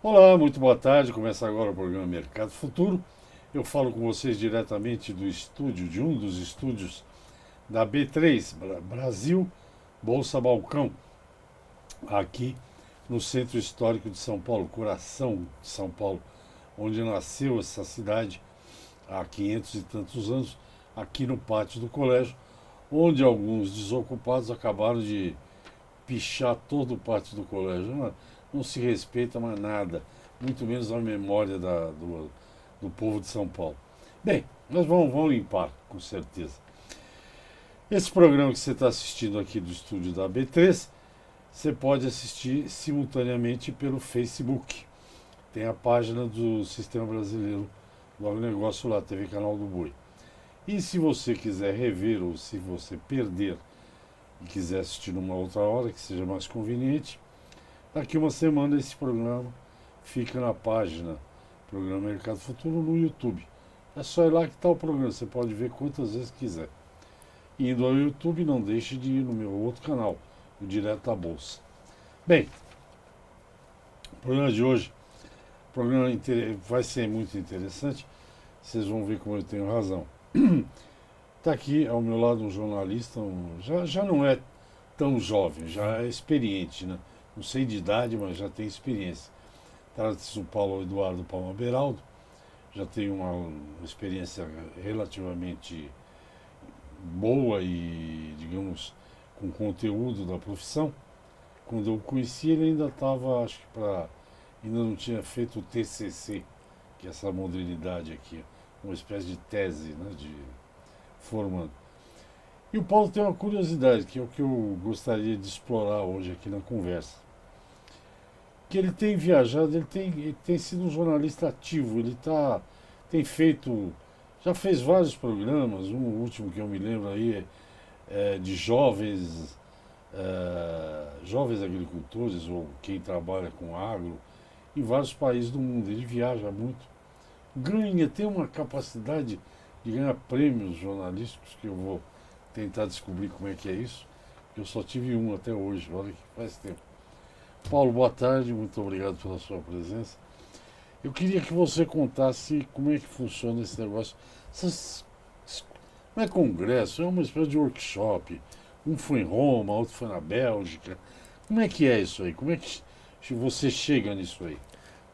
Olá, muito boa tarde. Começa agora o programa Mercado Futuro. Eu falo com vocês diretamente do estúdio, de um dos estúdios da B3, Brasil Bolsa Balcão, aqui no Centro Histórico de São Paulo, coração de São Paulo, onde nasceu essa cidade há 500 e tantos anos, aqui no pátio do colégio, onde alguns desocupados acabaram de pichar todo o pátio do colégio. Não se respeita mais nada, muito menos a memória do povo de São Paulo. Bem, nós vamos limpar, com certeza. Esse programa que você está assistindo aqui do estúdio da B3, você pode assistir simultaneamente pelo Facebook. Tem a página do Sistema Brasileiro do Agronegócio lá, TV Canal do Boi. E se você quiser rever ou se você perder e quiser assistir numa outra hora que seja mais conveniente, daqui uma semana esse programa fica na página Programa Mercado Futuro no YouTube. É só ir lá que está o programa, você pode ver quantas vezes quiser. Indo ao YouTube, não deixe de ir no meu outro canal, o Direto da Bolsa. Bem, o programa de hoje, vai ser muito interessante, vocês vão ver como eu tenho razão. Está aqui ao meu lado um jornalista, já não é tão jovem, já é experiente, né? Não sei de idade, mas já tem experiência. Trata-se do Paulo Eduardo Palma Beraldo, já tem uma experiência relativamente boa e, digamos, com conteúdo da profissão. Quando eu o conheci, ele ainda estava, ainda não tinha feito o TCC, que é essa modernidade aqui, uma espécie de tese, né, de formando. E o Paulo tem uma curiosidade, que é o que eu gostaria de explorar hoje aqui na conversa. Que ele tem viajado, ele tem sido um jornalista ativo, tem feito, já fez vários programas, um último que eu me lembro aí é de jovens agricultores ou quem trabalha com agro em vários países do mundo. Ele viaja muito, tem uma capacidade de ganhar prêmios jornalísticos que eu vou tentar descobrir como é que é isso. Eu só tive um até hoje, olha que faz tempo. Paulo, boa tarde, muito obrigado pela sua presença. Eu queria que você contasse como é que funciona esse negócio. Não é congresso, é uma espécie de workshop. Um foi em Roma, outro foi na Bélgica. Como é que é isso aí? Como é que você chega nisso aí?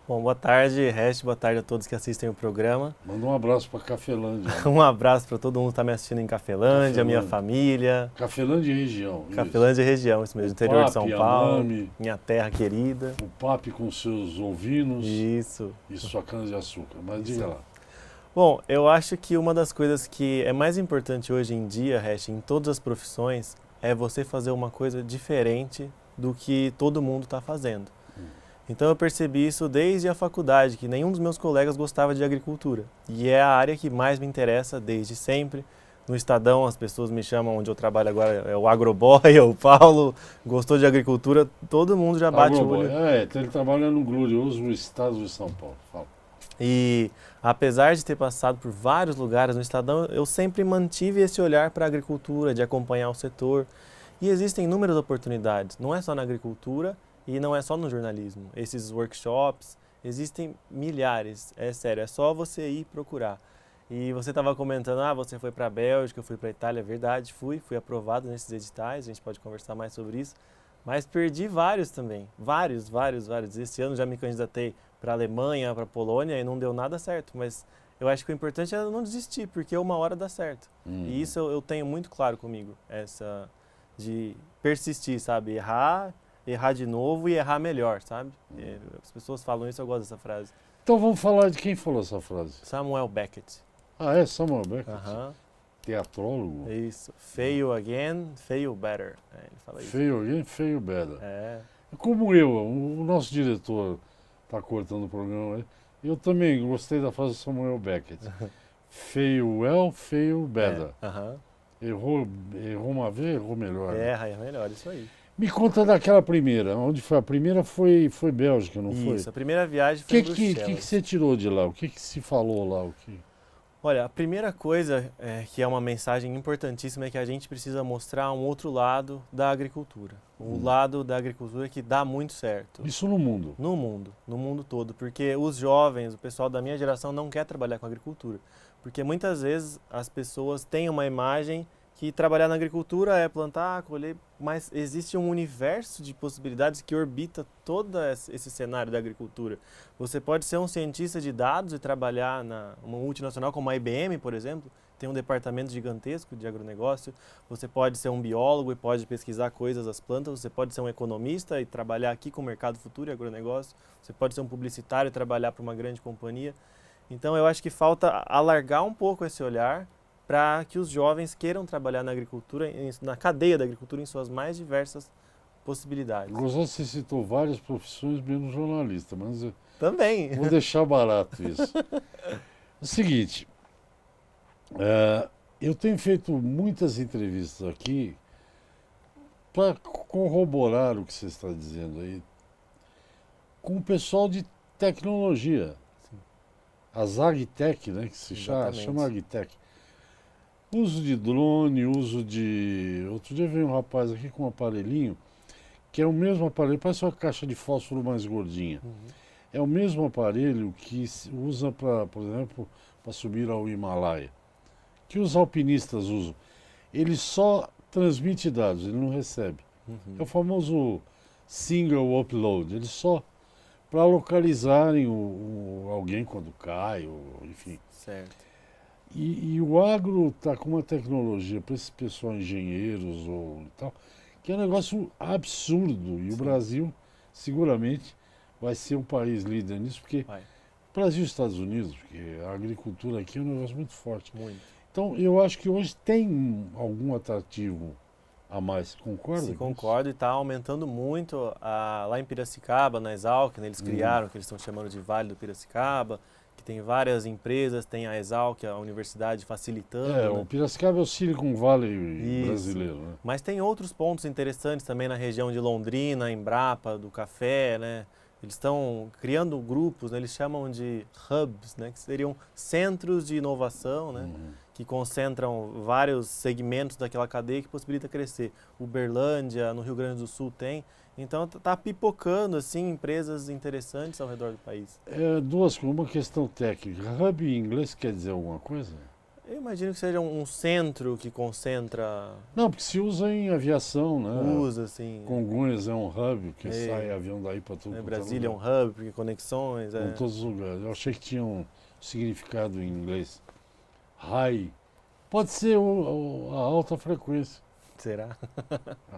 Bom, boa tarde, Rest, boa tarde a todos que assistem o programa. Manda um abraço para Cafelândia. Um abraço para todo mundo que está me assistindo em Cafelândia, minha família. Cafelândia e região. Cafelândia e região, isso mesmo, interior de São Paulo, Mami, minha terra querida. o Papi com seus ovinos. Isso. E sua cana de açúcar. Mas diga lá. Bom, eu acho que uma das coisas que é mais importante hoje em dia, Rest, em todas as profissões, é você fazer uma coisa diferente do que todo mundo está fazendo. Então eu percebi isso desde a faculdade, que nenhum dos meus colegas gostava de agricultura. E é a área que mais me interessa desde sempre. No Estadão as pessoas me chamam, onde eu trabalho agora, é o Agroboy, o Paulo gostou de agricultura, todo mundo já bate o olho. Ele trabalha no glorioso estado de São Paulo. Fala. E apesar de ter passado por vários lugares no Estadão, eu sempre mantive esse olhar para a agricultura, de acompanhar o setor. E existem inúmeras oportunidades, não é só na agricultura, e não é só no jornalismo. Esses workshops, existem milhares, é sério, é só você ir procurar. E você estava comentando, você foi para a Bélgica, eu fui para a Itália, é verdade, fui aprovado nesses editais, a gente pode conversar mais sobre isso. Mas perdi vários também, vários. Esse ano já me candidatei para a Alemanha, para a Polônia e não deu nada certo, mas eu acho que o importante é não desistir, porque uma hora dá certo. E isso eu tenho muito claro comigo, essa de persistir, sabe, errar de novo e errar melhor, sabe? As pessoas falam isso, eu gosto dessa frase. Então vamos falar de quem falou essa frase. Samuel Beckett. Ah, é? Samuel Beckett? Teatrólogo? Isso. Fail again, fail better. Ele fala isso. Fail again, fail better. É. Como o nosso diretor está cortando o programa aí, eu também gostei da frase do Samuel Beckett. Fail well, fail better. Errou uma vez, errou melhor. Erra melhor, isso aí. Me conta daquela primeira. Onde foi? A primeira foi Bélgica, não foi? Isso, a primeira viagem foi em Bruxelas. O que você tirou de lá? O que se falou lá? Olha, a primeira coisa que é uma mensagem importantíssima é que a gente precisa mostrar um outro lado da agricultura. O lado da agricultura que dá muito certo. Isso no mundo. No mundo todo, porque os jovens, o pessoal da minha geração não quer trabalhar com agricultura. Porque muitas vezes as pessoas têm uma imagem que trabalhar na agricultura é plantar, colher, mas existe um universo de possibilidades que orbita todo esse cenário da agricultura. Você pode ser um cientista de dados e trabalhar numa multinacional como a IBM, por exemplo, tem um departamento gigantesco de agronegócio. Você pode ser um biólogo e pode pesquisar coisas das plantas. Você pode ser um economista e trabalhar aqui com o mercado futuro e agronegócio. Você pode ser um publicitário e trabalhar para uma grande companhia. Então eu acho que falta alargar um pouco esse olhar para que os jovens queiram trabalhar na agricultura, na cadeia da agricultura, em suas mais diversas possibilidades. Gozão, você citou várias profissões, menos jornalista, mas eu Também. vou deixar barato isso. É o seguinte, eu tenho feito muitas entrevistas aqui para corroborar o que você está dizendo aí, com o pessoal de tecnologia, as agtech, né, que se chama agtech. Uso de drone, uso de... Outro dia veio um rapaz aqui com um aparelhinho, que é o mesmo aparelho, parece uma caixa de fósforo mais gordinha. É o mesmo aparelho que se usa, por exemplo, para subir ao Himalaia, que os alpinistas usam. Ele só transmite dados, ele não recebe. É o famoso single upload, ele só para localizarem alguém quando cai, ou, enfim. Certo. E o agro está com uma tecnologia para esse pessoal, engenheiros ou tal, que é um negócio absurdo. E o Brasil, seguramente, vai ser um país líder nisso, porque Brasil e Estados Unidos, porque a agricultura aqui é um negócio muito forte. Muito. Então, eu acho que hoje tem algum atrativo a mais, concorda? Sim, concordo, e está aumentando muito. Lá em Piracicaba, na Exalc, né, eles criaram o que eles estão chamando de Vale do Piracicaba, que tem várias empresas, tem a Exalc, a universidade facilitando. Né? O Piracicaba é o Silicon Valley brasileiro. Né? Mas tem outros pontos interessantes também na região de Londrina, Embrapa, do café, né? Eles estão criando grupos, né? Eles chamam de hubs, né? Que seriam centros de inovação, né? Que concentram vários segmentos daquela cadeia que possibilita crescer. Uberlândia, no Rio Grande do Sul tem. Então está pipocando assim, empresas interessantes ao redor do país. Duas coisas, uma questão técnica. Hub em inglês quer dizer alguma coisa? Eu imagino que seja um centro que concentra... Não, porque se usa em aviação, né? Usa, sim. Congonhas é um hub, que sai avião daí para tudo. Brasília é um hub, porque conexões... Com todos os lugares. Eu achei que tinha um significado em inglês. High. Pode ser a alta frequência. Será?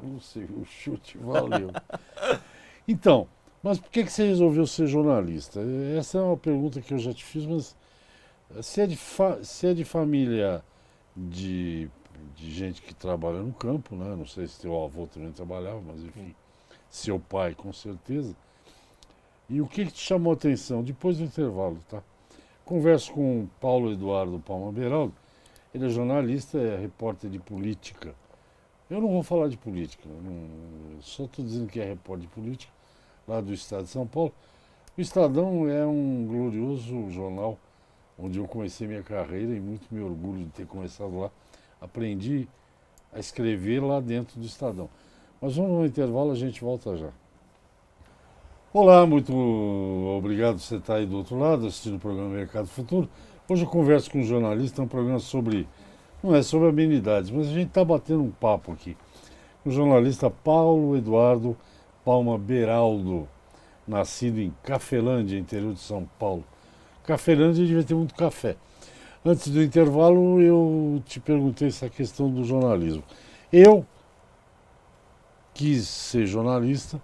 Não sei, o chute valeu. Então, mas por que você resolveu ser jornalista? Essa é uma pergunta que eu já te fiz, mas se é de família de gente que trabalha no campo, né? Não sei se teu avô também trabalhava, mas enfim, seu pai com certeza. E o que te chamou a atenção? Depois do intervalo, tá? Converso com o Paulo Eduardo Palma Beraldo, ele é jornalista, é repórter de política. Eu não vou falar de política, só estou dizendo que é repórter de política, lá do estado de São Paulo. O Estadão é um glorioso jornal onde eu comecei minha carreira e muito me orgulho de ter começado lá. Aprendi a escrever lá dentro do Estadão. Mas vamos no intervalo, a gente volta já. Olá, muito obrigado por você estar aí do outro lado, assistindo o programa Mercado Futuro. Hoje eu converso com um jornalista, é um programa sobre... Não é sobre amenidades, mas a gente está batendo um papo aqui. O jornalista Paulo Eduardo Palma Beraldo, nascido em Cafelândia, interior de São Paulo. Cafelândia devia ter muito café. Antes do intervalo, eu te perguntei essa questão do jornalismo. Eu quis ser jornalista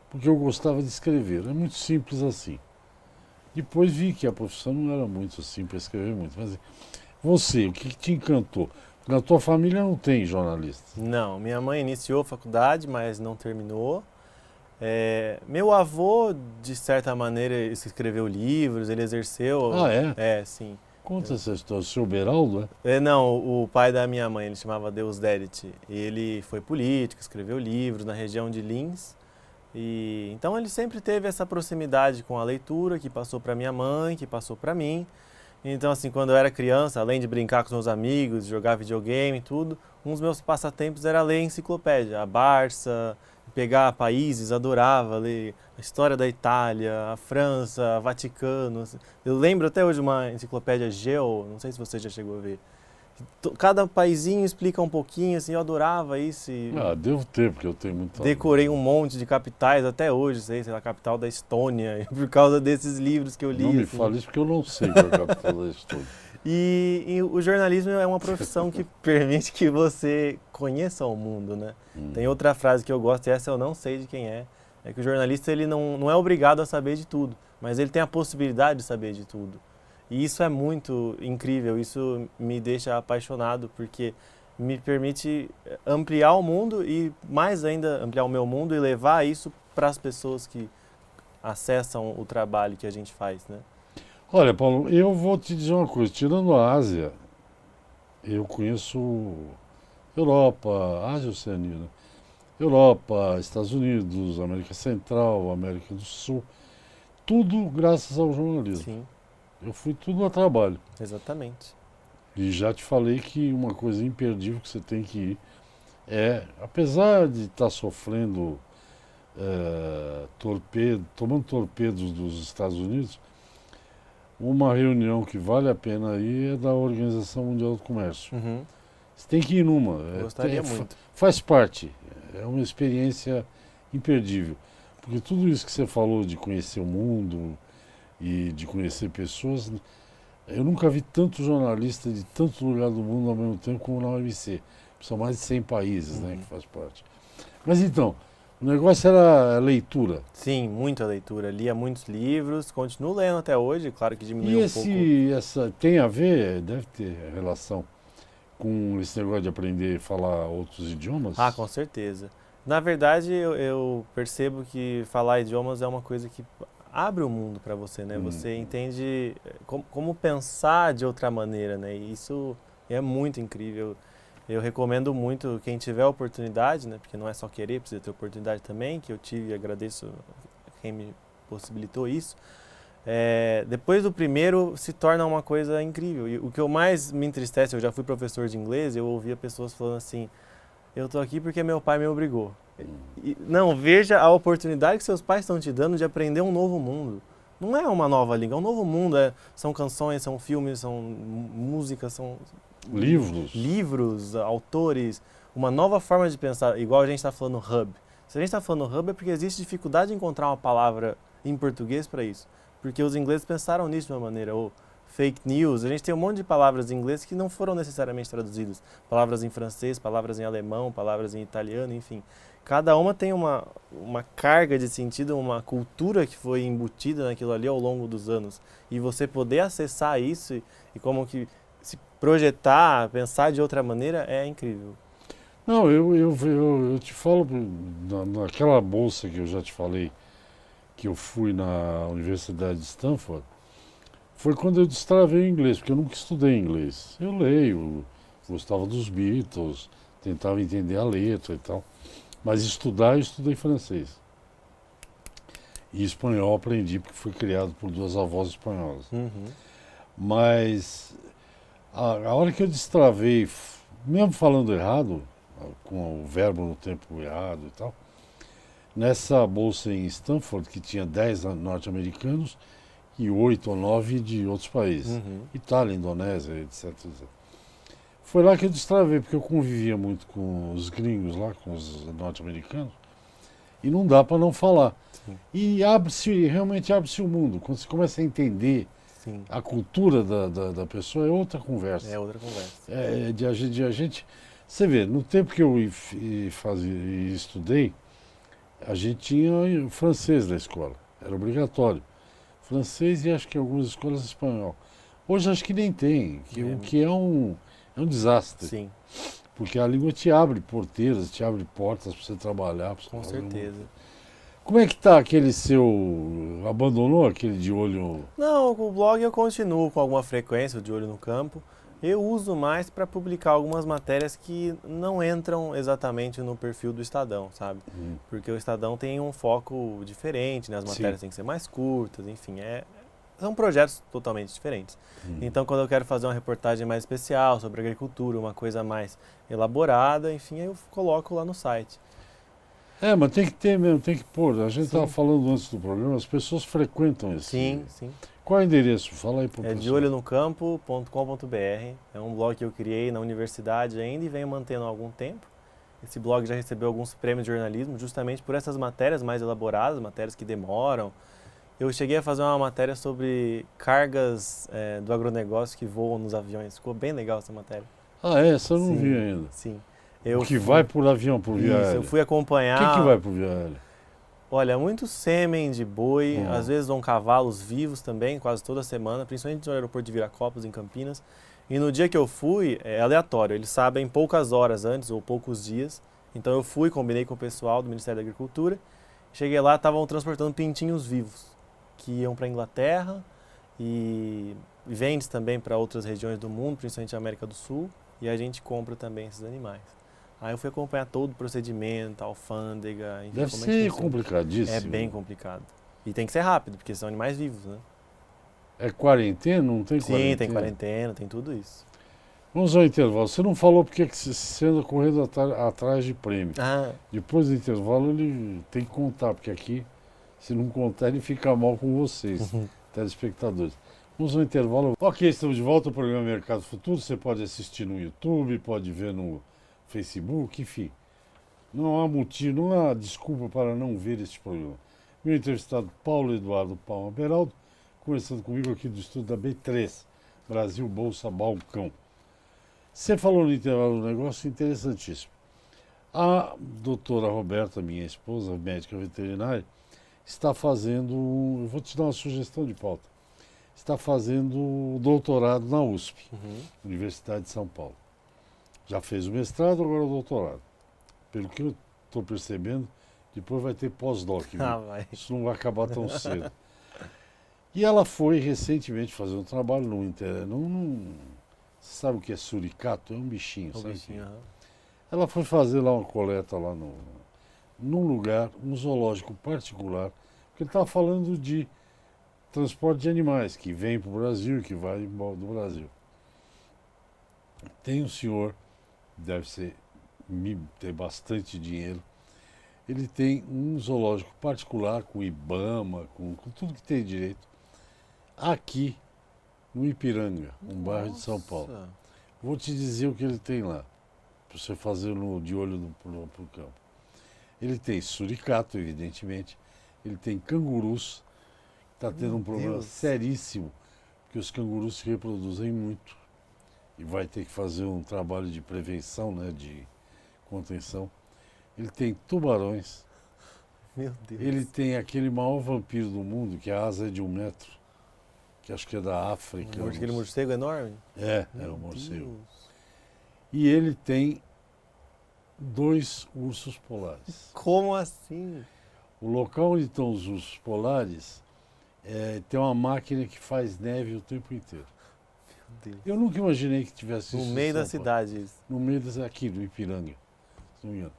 porque eu gostava de escrever. É muito simples assim. Depois vi que a profissão não era muito assim para escrever muito. Mas você, o que te encantou? Na tua família não tem jornalista? Não, minha mãe iniciou a faculdade, mas não terminou. Meu avô, de certa maneira, escreveu livros, ele exerceu... Ah, é? É, sim. Conta essa história. O seu Beraldo, Não, o pai da minha mãe, ele chamava Deusdedit. Ele foi político, escreveu livros na região de Lins. Então ele sempre teve essa proximidade com a leitura, que passou para minha mãe, que passou para mim. Então, assim, quando eu era criança, além de brincar com os meus amigos, jogar videogame e tudo, um dos meus passatempos era ler enciclopédia, a Barça, pegar países, adorava ler a história da Itália, a França, Vaticano. Assim. Eu lembro até hoje uma enciclopédia Geo, não sei se você já chegou a ver. Cada paizinho explica um pouquinho, assim, eu adorava isso. Devo ter, porque eu tenho muito. Decorei um monte de capitais até hoje, sei lá, a capital da Estônia, por causa desses livros que eu li. Não me assim. fale isso porque eu não sei qual é a capital da Estônia. E o jornalismo é uma profissão que permite que você conheça o mundo, né? Tem outra frase que eu gosto, e essa eu não sei de quem é que o jornalista ele não é obrigado a saber de tudo, mas ele tem a possibilidade de saber de tudo. E isso é muito incrível, isso me deixa apaixonado, porque me permite ampliar o mundo e mais ainda ampliar o meu mundo e levar isso para as pessoas que acessam o trabalho que a gente faz, né? Olha, Paulo, eu vou te dizer uma coisa, tirando a Ásia, eu conheço Europa, Ásia e Oceania, né? Europa, Estados Unidos, América Central, América do Sul, tudo graças ao jornalismo. Sim, Eu fui tudo a trabalho. exatamente. E já te falei que uma coisa imperdível que você tem que ir apesar de estar sofrendo tomando torpedos dos Estados Unidos, uma reunião que vale a pena ir é da Organização Mundial do Comércio. Uhum. Você tem que ir numa. Gostaria muito. Faz parte. É uma experiência imperdível. Porque tudo isso que você falou de conhecer o mundo e de conhecer pessoas, eu nunca vi tanto jornalista de tanto lugar do mundo ao mesmo tempo como na OMC. São mais de 100 países, né, que faz parte. Mas então, o negócio era a leitura. Sim, muita leitura. Lia muitos livros, continuo lendo até hoje, claro que diminuiu E um pouco. essa tem a ver, deve ter relação com esse negócio de aprender a falar outros idiomas? Ah, com certeza. Na verdade, eu percebo que falar idiomas é uma coisa que abre o mundo para você, né? Você entende como pensar de outra maneira, né? E isso é muito incrível. Eu recomendo muito quem tiver a oportunidade, né? Porque não é só querer, precisa ter oportunidade também, que eu tive e agradeço quem me possibilitou isso. Depois do primeiro se torna uma coisa incrível. E o que eu mais me entristece, eu já fui professor de inglês, eu ouvia pessoas falando assim, eu tô aqui porque meu pai me obrigou. Não, veja a oportunidade que seus pais estão te dando de aprender um novo mundo. Não é uma nova língua, é um novo mundo. São canções, são filmes, são músicas, são livros, autores, uma nova forma de pensar, igual a gente está falando hub. Se a gente está falando hub é porque existe dificuldade de encontrar uma palavra em português para isso. Porque os ingleses pensaram nisso de uma maneira, ou fake news, a gente tem um monte de palavras em inglês que não foram necessariamente traduzidas. Palavras em francês, palavras em alemão, palavras em italiano, enfim. Cada uma tem uma carga de sentido, uma cultura que foi embutida naquilo ali ao longo dos anos. E você poder acessar isso e como que se projetar, pensar de outra maneira é incrível. Não, eu te falo, naquela bolsa que eu já te falei, que eu fui na Universidade de Stanford, foi quando eu destravei o inglês, porque eu nunca estudei inglês. Eu leio, gostava dos Beatles, tentava entender a letra e tal. Mas eu estudei francês. E espanhol aprendi porque fui criado por duas avós espanholas. Uhum. Mas a hora que eu destravei, mesmo falando errado, com o verbo no tempo errado e tal, nessa bolsa em Stanford, que tinha 10 norte-americanos e 8 ou 9 de outros países. Itália, Indonésia, etc. Foi lá que eu destravei, porque eu convivia muito com os gringos lá, com os norte-americanos, e não dá para não falar. Sim. E realmente abre-se o mundo. Quando você começa a entender Sim. a cultura da pessoa, é outra conversa. É outra conversa. De a gente... Você vê, no tempo que eu estudei, a gente tinha francês na escola, era obrigatório. Francês e acho que algumas escolas espanhol. Hoje acho que nem tem, o que é um desastre. Sim. Porque a língua te abre porteiras, te abre portas para você trabalhar. Com certeza. Como é que tá aquele seu... Abandonou aquele de olho... Não, o blog eu continuo com alguma frequência, de olho no campo. Eu uso mais para publicar algumas matérias que não entram exatamente no perfil do Estadão, sabe? Porque o Estadão tem um foco diferente, né? As matérias têm que ser mais curtas, enfim, São projetos totalmente diferentes. Então, quando eu quero fazer uma reportagem mais especial sobre agricultura, uma coisa mais elaborada, enfim, eu coloco lá no site. Mas tem que ter mesmo, tem que pôr. A gente Sim. estava falando antes do programa, as pessoas frequentam esse. Sim, sim. Qual é o endereço? Fala aí pro É pessoal. deolhonocampo.com.br. É um blog que eu criei na universidade ainda e venho mantendo há algum tempo. Esse blog já recebeu alguns prêmios de jornalismo justamente por essas matérias mais elaboradas, matérias que demoram. Eu cheguei a fazer uma matéria sobre cargas do agronegócio que voam nos aviões. Ficou bem legal essa matéria. Essa eu não Sim, vi ainda. Sim. O que vai por avião, por via aérea? Eu fui acompanhar. O que vai por via aérea? Olha, muito sêmen de boi, às vezes vão cavalos vivos também, quase toda semana, principalmente no aeroporto de Viracopos, em Campinas. E no dia que eu fui, é aleatório, eles sabem poucas horas antes ou poucos dias. Então eu fui, combinei com o pessoal do Ministério da Agricultura. Cheguei lá, estavam transportando pintinhos vivos, que iam para a Inglaterra e vende também para outras regiões do mundo, principalmente a América do Sul. E a gente compra também esses animais. Aí eu fui acompanhar todo o procedimento, a alfândega, enfim, Deve como ser é que funciona. complicadíssimo. É bem complicado. E tem que ser rápido, porque são animais vivos, né? É quarentena? Não tem quarentena? Sim, tem quarentena, tem tudo isso. Vamos ao intervalo. Você não falou porque que você anda correndo atrás de prêmio. Depois do intervalo ele tem que contar, porque aqui, se não contar, ele fica mal com vocês, telespectadores. Vamos ao intervalo. Ok, estamos de volta ao programa Mercado Futuro. Você pode assistir no YouTube, pode ver no Facebook, enfim. Não há motivo, não há desculpa para não ver este programa. Meu entrevistado Paulo Eduardo Palma Beraldo, conversando comigo aqui do estúdio da B3, Brasil Bolsa Balcão. Você falou no intervalo um negócio interessantíssimo. A doutora Roberta, minha esposa, médica veterinária, está fazendo, eu vou te dar uma sugestão de pauta, está fazendo doutorado na USP, Universidade de São Paulo. Já fez o mestrado, agora o doutorado. Pelo que eu estou percebendo, depois vai ter pós-doc. Isso não vai acabar tão cedo. E ela foi recentemente fazer um trabalho num você sabe o que é suricato? É um bichinho, sabe? Ela foi fazer lá uma coleta lá num lugar, um zoológico particular, porque ele estava falando de transporte de animais, que vem para o Brasil e que vai embora do Brasil. Tem um senhor, deve ter bastante dinheiro, ele tem um zoológico particular com IBAMA, com tudo que tem direito, aqui no Ipiranga, um bairro de São Paulo. Vou te dizer o que ele tem lá, para você fazer de olho pro campo. Ele tem suricato, evidentemente, ele tem cangurus, está tendo um problema seríssimo, porque os cangurus se reproduzem muito e vai ter que fazer um trabalho de prevenção, né, de contenção. Ele tem tubarões. Meu Deus. Ele tem aquele maior vampiro do mundo, que a asa é de 1 metro, que acho que é da África. Aquele morcego enorme? É um morcego. E ele tem 2 ursos polares. Como assim? O local onde estão os ursos polares tem uma máquina que faz neve o tempo inteiro. Meu Deus. Eu nunca imaginei que tivesse isso No meio da São Paulo. cidade isso. No meio aqui do Ipiranga, se não me engano.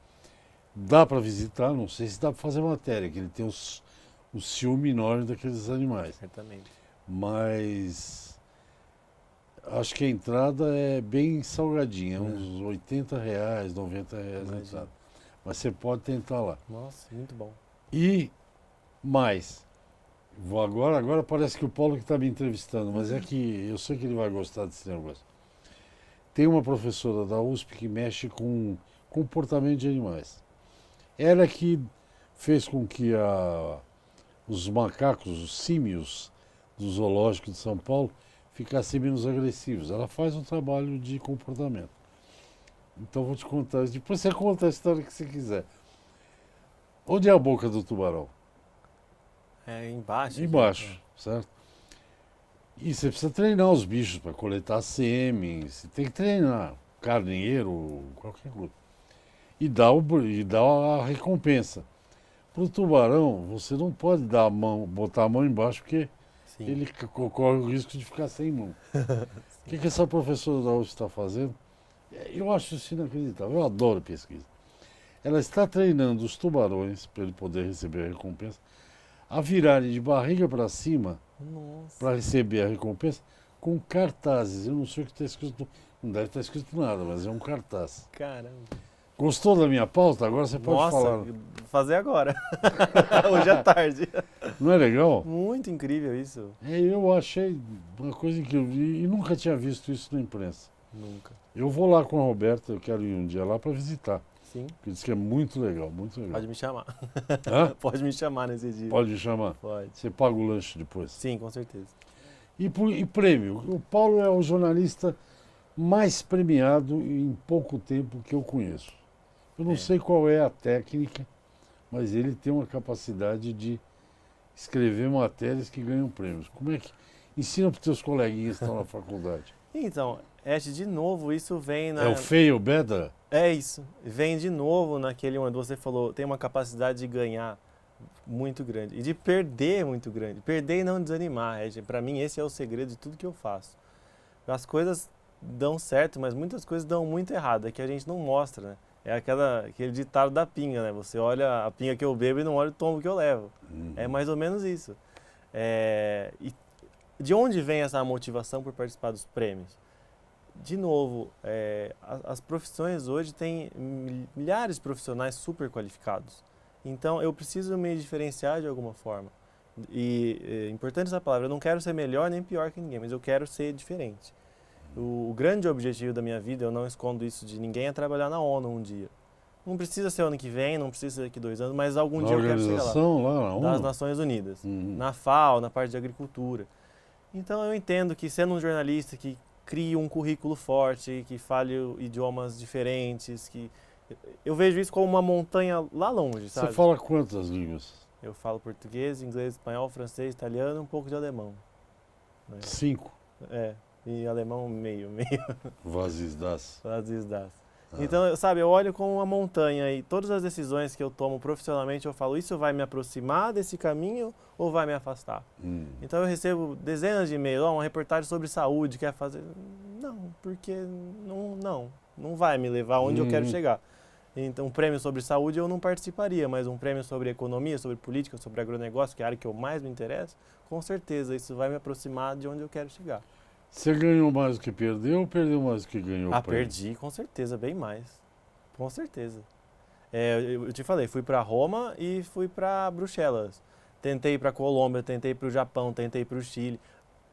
Dá para visitar, não sei se dá para fazer matéria, que ele tem o ciúme enorme daqueles animais. Certamente. Mas acho que a entrada é bem salgadinha, uns R$80, R$90 a entrada. Mas você pode tentar lá. Nossa, muito bom. E mais, vou agora parece que o Paulo que está me entrevistando, mas é que eu sei que ele vai gostar desse negócio. Tem uma professora da USP que mexe com comportamento de animais. Ela que fez com que os macacos, os símios do zoológico de São Paulo ficassem menos agressivos. Ela faz um trabalho de comportamento. Então vou te contar, depois você conta a história que você quiser. Onde é a boca do tubarão? É embaixo. Embaixo, certo? E você precisa treinar os bichos para coletar sêmen, você tem que treinar, carneiro, qualquer coisa. E dá a recompensa. Para o tubarão, você não pode botar a mão embaixo, porque ele corre o risco de ficar sem mão. O que essa professora da USP está fazendo? Eu acho isso inacreditável, eu adoro pesquisa. Ela está treinando os tubarões, para ele poder receber a recompensa, a virarem de barriga para cima Nossa. para receber a recompensa com cartazes. Eu não sei o que está escrito, não deve estar escrito nada, mas é um cartaz. Caramba. Gostou da minha pauta? Agora você pode Nossa, falar. vou fazer agora. Hoje à tarde. Não é legal? Muito incrível isso. Eu achei uma coisa incrível e nunca tinha visto isso na imprensa. Nunca. Eu vou lá com a Roberta, eu quero ir um dia lá para visitar. Sim. Porque diz que é muito legal, muito legal. Pode me chamar. Hã? Pode me chamar nesse dia. Pode me chamar. Pode. Você paga o lanche depois. Sim, com certeza. E prêmio? O Paulo é o jornalista mais premiado em pouco tempo que eu conheço. Eu não sei qual é a técnica, mas ele tem uma capacidade de escrever matérias que ganham prêmios. Como é que... Ensina para os teus coleguinhas que estão na faculdade. Então, Ash, de novo, isso vem na... É o fail better? É isso. Vem de novo naquele onde você falou, tem uma capacidade de ganhar muito grande e de perder muito grande. Perder e não desanimar, para mim esse é o segredo de tudo que eu faço. As coisas dão certo, mas muitas coisas dão muito errado, é que a gente não mostra, né? É aquele ditado da pinga, né? Você olha a pinga que eu bebo e não olha o tombo que eu levo. É mais ou menos isso. E de onde vem essa motivação por participar dos prêmios? De novo, as profissões hoje têm milhares de profissionais super qualificados. Então, eu preciso me diferenciar de alguma forma. E é importante essa palavra, eu não quero ser melhor nem pior que ninguém, mas eu quero ser diferente. O grande objetivo da minha vida, eu não escondo isso de ninguém, é trabalhar na ONU um dia. Não precisa ser ano que vem, não precisa ser daqui 2 anos, mas algum dia eu quero chegar lá. Lá na ONU? Das Nações Unidas, na FAO, na parte de agricultura. Então, eu entendo que sendo um jornalista que crie um currículo forte, que fale idiomas diferentes, eu vejo isso como uma montanha lá longe, sabe? Você fala quantas línguas? Eu falo português, inglês, espanhol, francês, italiano e um pouco de alemão. 5. E alemão meio. Was ist das? Às vezes dá. Então, sabe, eu olho como uma montanha e todas as decisões que eu tomo profissionalmente, eu falo, isso vai me aproximar desse caminho ou vai me afastar? Então eu recebo dezenas de e-mails, uma reportagem sobre saúde, quer fazer... Não, porque não vai me levar onde eu quero chegar. Então, um prêmio sobre saúde eu não participaria, mas um prêmio sobre economia, sobre política, sobre agronegócio, que é a área que eu mais me interesso, com certeza isso vai me aproximar de onde eu quero chegar. Você ganhou mais do que perdeu ou perdeu mais do que ganhou? Perdi, com certeza, bem mais. Com certeza. Eu te falei, fui para Roma e fui para Bruxelas. Tentei para Colômbia, tentei para o Japão, tentei para o Chile.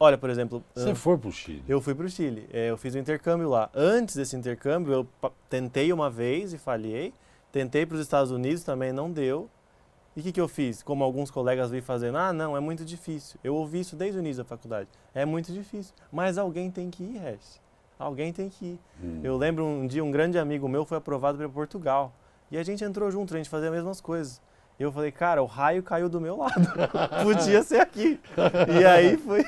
Olha, por exemplo... Você foi para o Chile? Eu fui para o Chile. Eu fiz um intercâmbio lá. Antes desse intercâmbio, eu tentei uma vez e falhei. Tentei para os Estados Unidos, também não deu. E o que eu fiz? Como alguns colegas vêm fazendo, não, é muito difícil. Eu ouvi isso desde o início da faculdade. É muito difícil. Mas alguém tem que ir, Regis. Alguém tem que ir. Eu lembro um dia, um grande amigo meu foi aprovado para Portugal. E a gente entrou junto, a gente fazia as mesmas coisas. E eu falei, cara, o raio caiu do meu lado. Podia ser aqui. E aí foi...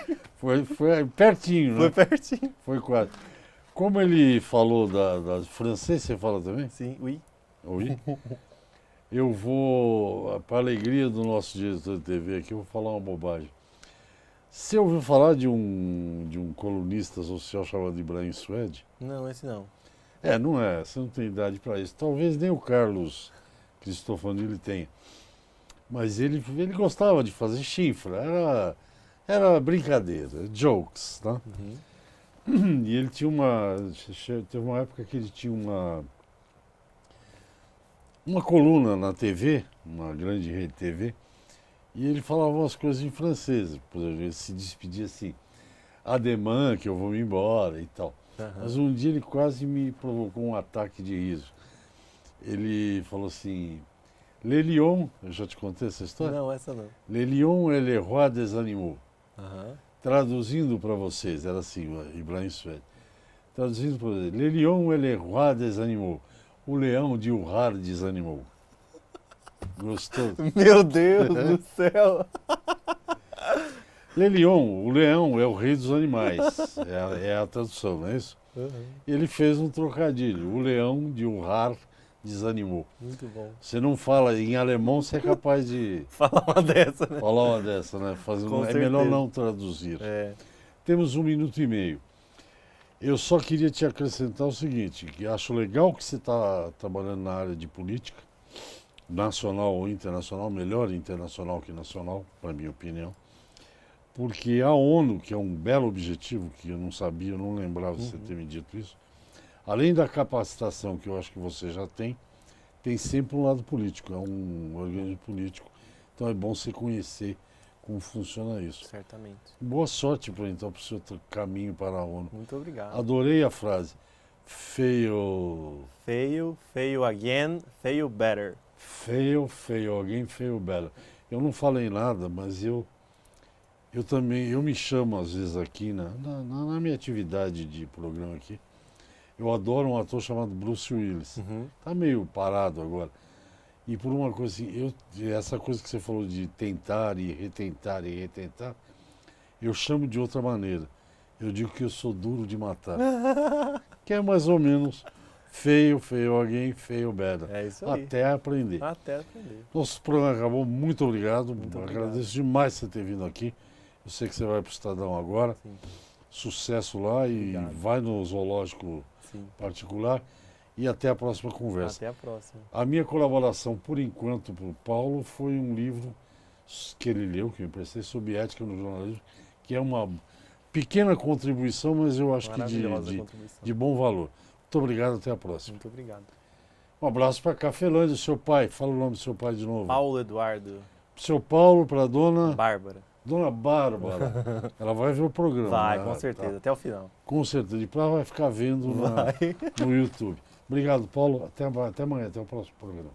Foi pertinho, né? Foi pertinho. Foi quase. Como ele falou da francês, você fala também? Sim, oui. Oui? Eu vou, para a alegria do nosso diretor de TV aqui, eu vou falar uma bobagem. Você ouviu falar de um colunista social chamado Ibrahim Suede? Não, esse não. Não é, você não tem idade para isso. Talvez nem o Carlos Cristofanilli tenha. Mas ele gostava de fazer chifra, era brincadeira, jokes, tá? E ele tinha teve uma época que ele tinha uma coluna na TV, uma grande rede TV, e ele falava umas coisas em francês, por exemplo, ele se despedia assim, ademã, que eu vou me embora e tal. Mas um dia ele quase me provocou um ataque de riso. Ele falou assim, Le Lion, eu já te contei essa história? Não, essa não. Le Lion est le roi des animaux. Traduzindo para vocês, era assim, Ibrahim Suede. Traduzindo para vocês, Le Lion est le roi des animaux. O leão de Urrar desanimou. Gostou? Meu Deus do céu! Le Lion, o leão é o rei dos animais. É a tradução, não é isso? Ele fez um trocadilho. O leão de Urrar desanimou. Muito bom. Você não fala em alemão, você é capaz de... Falar uma dessa, né? Falar uma dessa, né? É melhor não traduzir. Temos 1 minuto e meio. Eu só queria te acrescentar o seguinte, que acho legal que você está trabalhando na área de política, nacional ou internacional, melhor internacional que nacional, para minha opinião, Porque a ONU, que é um belo objetivo, que eu não sabia, eu não lembrava de você ter me dito isso, além da capacitação que eu acho que você já tem sempre um lado político, é um organismo político, então é bom você conhecer como funciona isso. Certamente. Boa sorte então para o seu caminho para a ONU. Muito obrigado. Adorei a frase. Fail. Fail, fail again, fail better. Fail, fail again, fail better. Eu não falei nada, mas eu também, eu me chamo às vezes aqui na minha atividade de programa aqui. Eu adoro um ator chamado Bruce Willis. Tá meio parado agora. E por uma coisa assim, essa coisa que você falou de tentar e retentar, eu chamo de outra maneira. Eu digo que eu sou duro de matar. Que é mais ou menos fail, fail again, fail better. É isso aí. Até aprender. Até aprender. Nosso programa acabou. Muito obrigado. Muito obrigado. Agradeço demais você ter vindo aqui. Eu sei que você vai para o Estadão agora. Sim. Sucesso lá e Obrigado. vai no zoológico Sim. particular. E até a próxima conversa. Até a próxima. A minha colaboração, por enquanto, para o Paulo, foi um livro que ele leu, que eu emprestei, sobre ética no jornalismo, que é uma pequena contribuição, mas eu acho que Maravilhosa contribuição. de bom valor. Muito obrigado, até a próxima. Muito obrigado. Um abraço para Cafelândia, seu pai. Fala o nome do seu pai de novo. Paulo Eduardo. Seu Paulo, para dona Bárbara. Bárbara. Ela vai ver o programa. Vai, né? com certeza. Tá. Até o final. Com certeza. Depois ela vai ficar vendo no YouTube. Obrigado, Paulo. Até amanhã, até o próximo programa.